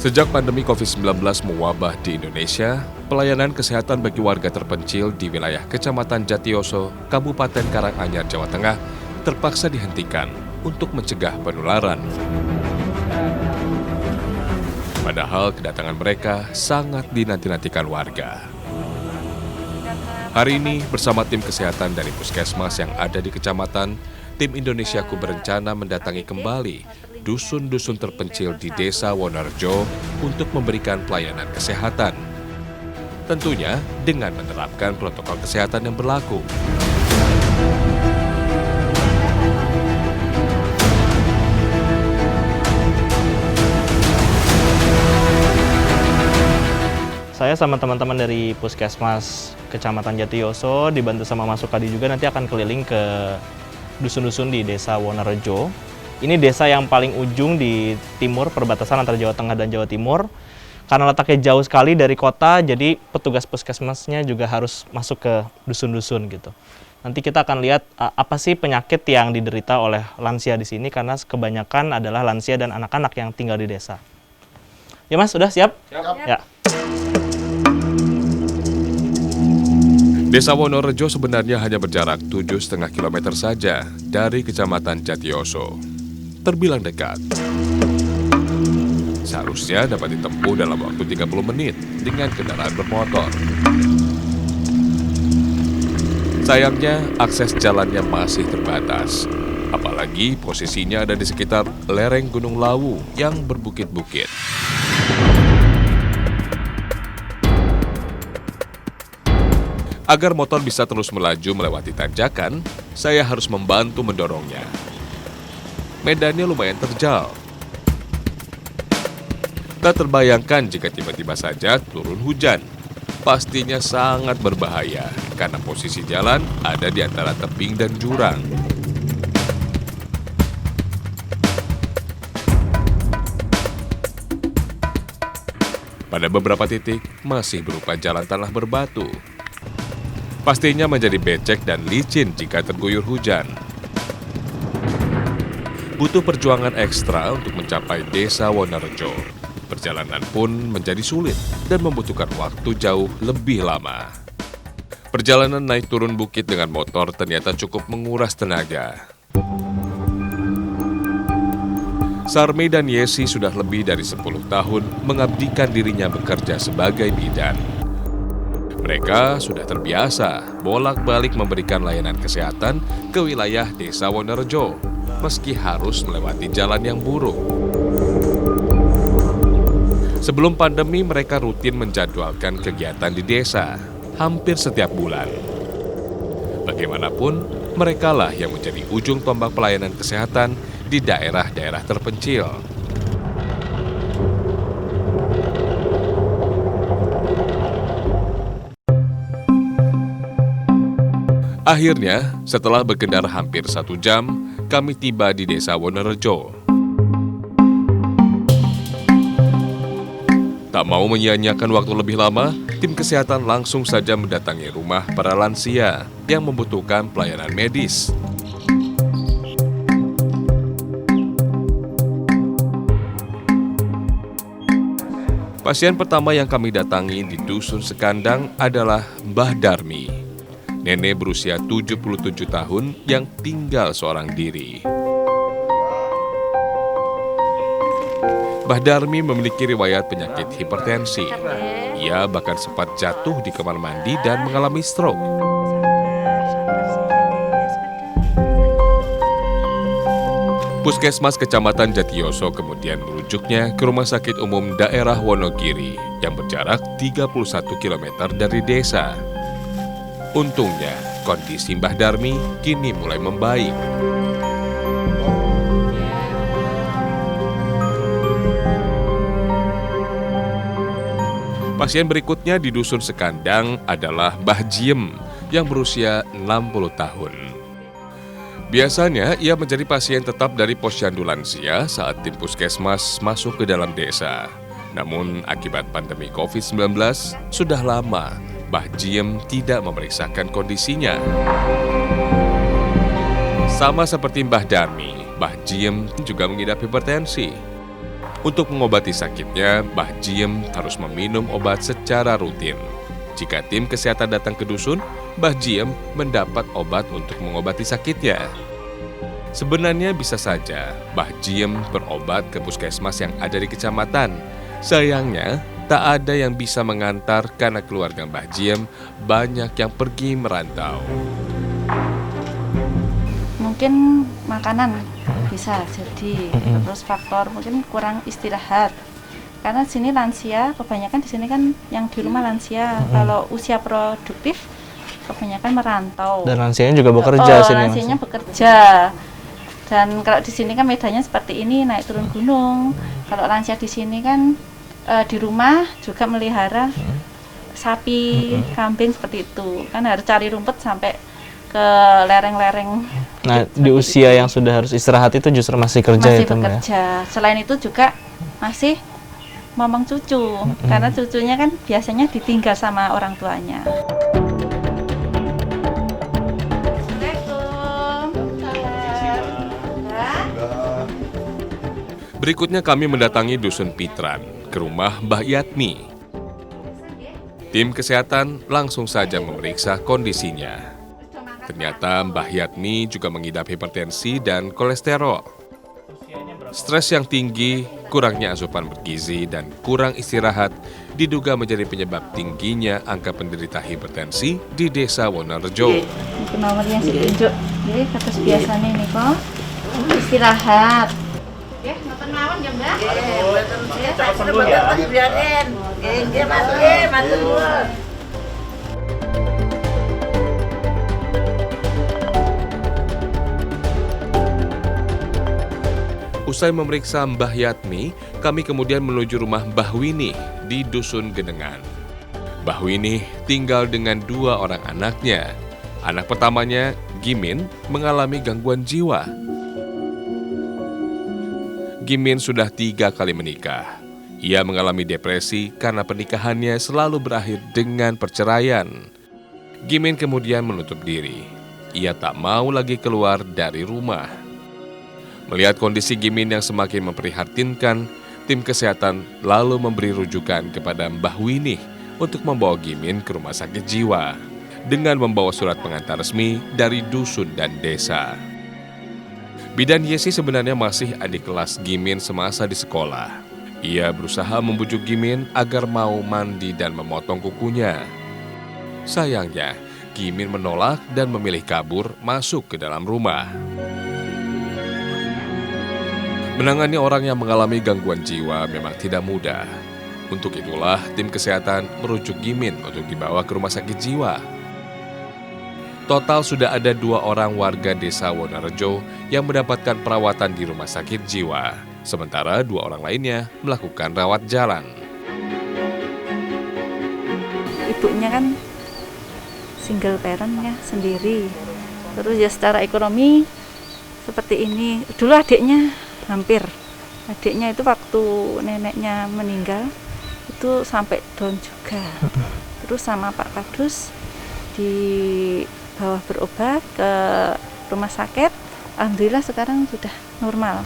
Sejak pandemi COVID-19 mewabah di Indonesia, pelayanan kesehatan bagi warga terpencil di wilayah Kecamatan Jatiyoso, Kabupaten Karanganyar, Jawa Tengah, terpaksa dihentikan untuk mencegah penularan. Padahal kedatangan mereka sangat dinanti-nantikan warga. Hari ini, bersama tim kesehatan dari Puskesmas yang ada di kecamatan, tim Indonesiaku berencana mendatangi kembali dusun-dusun terpencil di Desa Wonorejo untuk memberikan pelayanan kesehatan. Tentunya dengan menerapkan protokol kesehatan yang berlaku. Saya sama teman-teman dari Puskesmas Kecamatan Jatiyoso dibantu sama Mas Sukadi juga nanti akan keliling ke dusun-dusun di Desa Wonorejo. Ini desa yang paling ujung di timur perbatasan antara Jawa Tengah dan Jawa Timur. Karena letaknya jauh sekali dari kota, jadi petugas puskesmasnya juga harus masuk ke dusun-dusun gitu. Nanti kita akan lihat apa sih penyakit yang diderita oleh lansia di sini karena kebanyakan adalah lansia dan anak-anak yang tinggal di desa. Ya Mas, sudah siap? Siap. Ya. Desa Wonorejo sebenarnya hanya berjarak 7,5 km saja dari Kecamatan Jatiyoso. Terbilang dekat. Seharusnya dapat ditempuh dalam waktu 30 menit dengan kendaraan bermotor. Sayangnya, akses jalannya masih terbatas. Apalagi posisinya ada di sekitar lereng Gunung Lawu yang berbukit-bukit. Agar motor bisa terus melaju melewati tanjakan, saya harus membantu mendorongnya. Medannya lumayan terjal. Tak terbayangkan jika tiba-tiba saja turun hujan. Pastinya sangat berbahaya karena posisi jalan ada di antara tebing dan jurang. Pada beberapa titik masih berupa jalan tanah berbatu. Pastinya menjadi becek dan licin jika terguyur hujan. Butuh perjuangan ekstra untuk mencapai Desa Wonorejo. Perjalanan pun menjadi sulit dan membutuhkan waktu jauh lebih lama. Perjalanan naik turun bukit dengan motor ternyata cukup menguras tenaga. Sarmi dan Yesi sudah lebih dari 10 tahun mengabdikan dirinya bekerja sebagai bidan. Mereka sudah terbiasa bolak-balik memberikan layanan kesehatan ke wilayah Desa Wonorejo, meski harus melewati jalan yang buruk. Sebelum pandemi, mereka rutin menjadwalkan kegiatan di desa, hampir setiap bulan. Bagaimanapun, merekalah yang menjadi ujung tombak pelayanan kesehatan di daerah-daerah terpencil. Akhirnya, setelah berkendara hampir 1 jam, kami tiba di Desa Wonorejo. Tak mau menyia-nyiakan waktu lebih lama, tim kesehatan langsung saja mendatangi rumah para lansia yang membutuhkan pelayanan medis. Pasien pertama yang kami datangi di Dusun Sekandang adalah Mbah Darmi. Nenek berusia 77 tahun yang tinggal seorang diri. Mbah Darmi memiliki riwayat penyakit hipertensi. Ia bahkan sempat jatuh di kamar mandi dan mengalami stroke. Puskesmas Kecamatan Jatiyoso kemudian merujuknya ke Rumah Sakit Umum Daerah Wonogiri yang berjarak 31 km dari desa. Untungnya, kondisi Mbah Darmi kini mulai membaik. Pasien berikutnya di Dusun Sekandang adalah Mbah Jiem yang berusia 60 tahun. Biasanya, ia menjadi pasien tetap dari posyandu lansia saat tim puskesmas masuk ke dalam desa. Namun, akibat pandemi COVID-19, sudah lama Mbah Jiem tidak memeriksakan kondisinya. Sama seperti Mbah Darmi, Mbah Jiem juga mengidap hipertensi. Untuk mengobati sakitnya, Mbah Jiem harus meminum obat secara rutin. Jika tim kesehatan datang ke dusun, Mbah Jiem mendapat obat untuk mengobati sakitnya. Sebenarnya bisa saja Mbah Jiem berobat ke puskesmas yang ada di kecamatan. Sayangnya, tak ada yang bisa mengantar karena keluarga Mbah Jiem banyak yang pergi merantau. Mungkin makanan bisa jadi, terus faktor mungkin kurang istirahat. Karena di sini lansia, kebanyakan di sini kan yang di rumah lansia. Kalau usia produktif, kebanyakan merantau. Dan lansianya juga bekerja sini. Lansianya bekerja. Dan kalau di sini kan medannya seperti ini, naik turun gunung. Kalau lansia di sini kan di rumah juga melihara sapi, kambing seperti itu. Kan harus cari rumput sampai ke lereng-lereng. Nah, di usia yang sudah harus istirahat itu justru masih kerja masih itu, Mbak? bekerja. Selain itu juga masih momong cucu, karena cucunya kan biasanya ditinggal sama orang tuanya. Berikutnya kami mendatangi Dusun Pitran, ke rumah Mbah Yatmi. Tim kesehatan langsung saja memeriksa kondisinya. Ternyata Mbah Yatmi juga mengidap hipertensi dan kolesterol. Stres yang tinggi, kurangnya asupan bergizi, dan kurang istirahat diduga menjadi penyebab tingginya angka penderita hipertensi di Desa Wonorejo. Itu nomornya ditunjuk. Jadi kados biasanya nih kok istirahat. Ya, nonton mawon ya, Mbak. Cepat sembuh ya. Biarin. Nggih, matur nuwun. Usai memeriksa Mbah Yatmi, kami kemudian menuju rumah Mbah Winih di Dusun Genengan. Mbah Winih tinggal dengan 2 orang anaknya. Anak pertamanya, Gimin, mengalami gangguan jiwa. Gimin sudah 3 kali menikah. Ia mengalami depresi karena pernikahannya selalu berakhir dengan perceraian. Gimin kemudian menutup diri. Ia tak mau lagi keluar dari rumah. Melihat kondisi Gimin yang semakin memprihatinkan, tim kesehatan lalu memberi rujukan kepada Mbah Winih untuk membawa Gimin ke rumah sakit jiwa dengan membawa surat pengantar resmi dari dusun dan desa. Bidan Yesi sebenarnya masih adik kelas Gimin semasa di sekolah. Ia berusaha membujuk Gimin agar mau mandi dan memotong kukunya. Sayangnya, Gimin menolak dan memilih kabur masuk ke dalam rumah. Menangani orang yang mengalami gangguan jiwa memang tidak mudah. Untuk itulah tim kesehatan merujuk Gimin untuk dibawa ke rumah sakit jiwa. Total sudah ada 2 orang warga Desa Wonorejo yang mendapatkan perawatan di rumah sakit jiwa. Sementara 2 orang lainnya melakukan rawat jalan. Ibunya kan single parent ya, sendiri. Terus ya secara ekonomi seperti ini. Dulu adiknya itu waktu neneknya meninggal itu sampai down juga. Terus sama Pak Kadus dibawa berobat ke rumah sakit. Alhamdulillah sekarang sudah normal.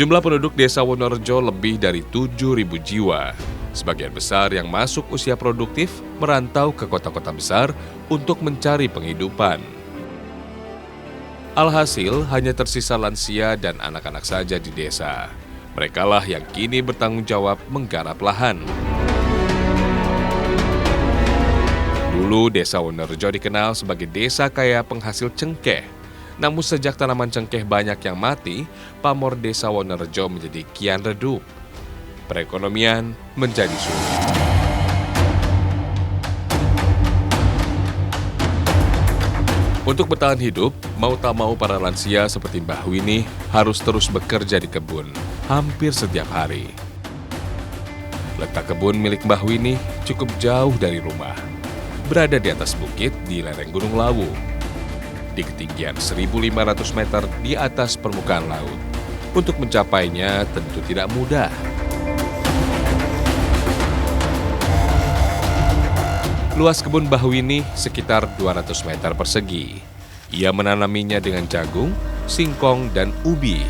Jumlah penduduk Desa Wonorejo lebih dari 7.000 jiwa. Sebagian besar yang masuk usia produktif merantau ke kota-kota besar untuk mencari penghidupan. Alhasil hanya tersisa lansia dan anak-anak saja di desa. Merekalah yang kini bertanggung jawab menggarap lahan. Dulu Desa Wonorejo dikenal sebagai desa kaya penghasil cengkeh. Namun sejak tanaman cengkeh banyak yang mati, pamor Desa Wonorejo menjadi kian redup. Perekonomian menjadi sulit. Untuk bertahan hidup, mau tak mau para lansia seperti Mbah Winih harus terus bekerja di kebun, hampir setiap hari. Letak kebun milik Mbah Winih cukup jauh dari rumah, berada di atas bukit di lereng Gunung Lawu, di ketinggian 1.500 meter di atas permukaan laut. Untuk mencapainya tentu tidak mudah. Luas kebun Mbah Winih sekitar 200 meter persegi. Ia menanaminya dengan jagung, singkong, dan ubi.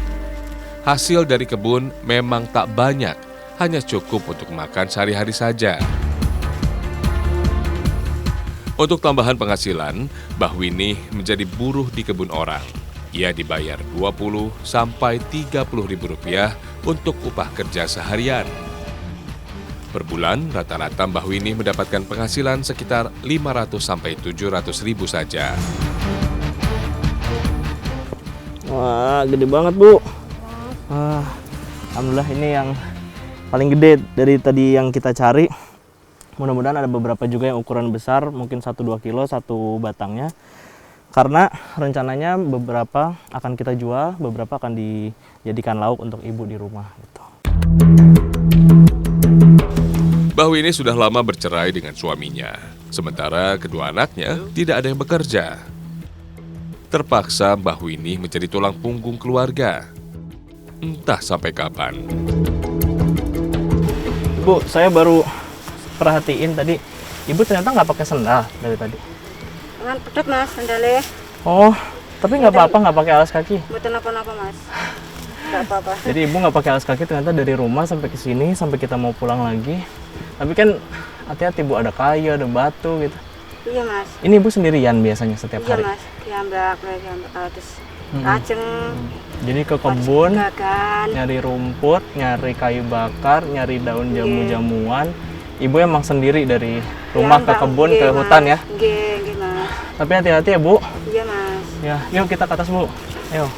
Hasil dari kebun memang tak banyak, hanya cukup untuk makan sehari-hari saja. Untuk tambahan penghasilan, Mbah Winih menjadi buruh di kebun orang. Ia dibayar 20 sampai 30 ribu rupiah untuk upah kerja seharian. Per bulan, rata-rata Mbah Winih mendapatkan penghasilan sekitar 500 sampai 700 ribu saja. Wah, gede banget, Bu. Wah, alhamdulillah ini yang paling gede dari tadi yang kita cari. Mudah-mudahan ada beberapa juga yang ukuran besar, mungkin 1-2 kilo satu batangnya. Karena rencananya beberapa akan kita jual, beberapa akan dijadikan lauk untuk ibu di rumah. Gitu. Mbah Winih sudah lama bercerai dengan suaminya. Sementara kedua anaknya tidak ada yang bekerja. Terpaksa Mbah Winih menjadi tulang punggung keluarga. Entah sampai kapan. Bu, saya baru perhatiin tadi, ibu ternyata nggak pakai sendal dari tadi. Kan pedot mas, sandalnya. Oh, tapi nggak apa-apa nggak pakai alas kaki. Buatan apa-apa mas. Nggak apa-apa. Jadi ibu nggak pakai alas kaki ternyata dari rumah sampai ke sini sampai kita mau pulang lagi. Tapi kan hati-hati Bu, ada kayu, ada batu gitu. Iya mas. Ini ibu sendirian biasanya setiap Iya hari. mas. Diambak terus kaceng. Jadi ke kebun, Gagan. nyari rumput, nyari kayu bakar, nyari daun jamu-jamuan. Ibu emang sendiri dari rumah ke kebun ke hutan ya. Nggih mas. Tapi hati-hati ya Bu. Iya mas. Ya, yuk kita ke atas Bu. Ayo.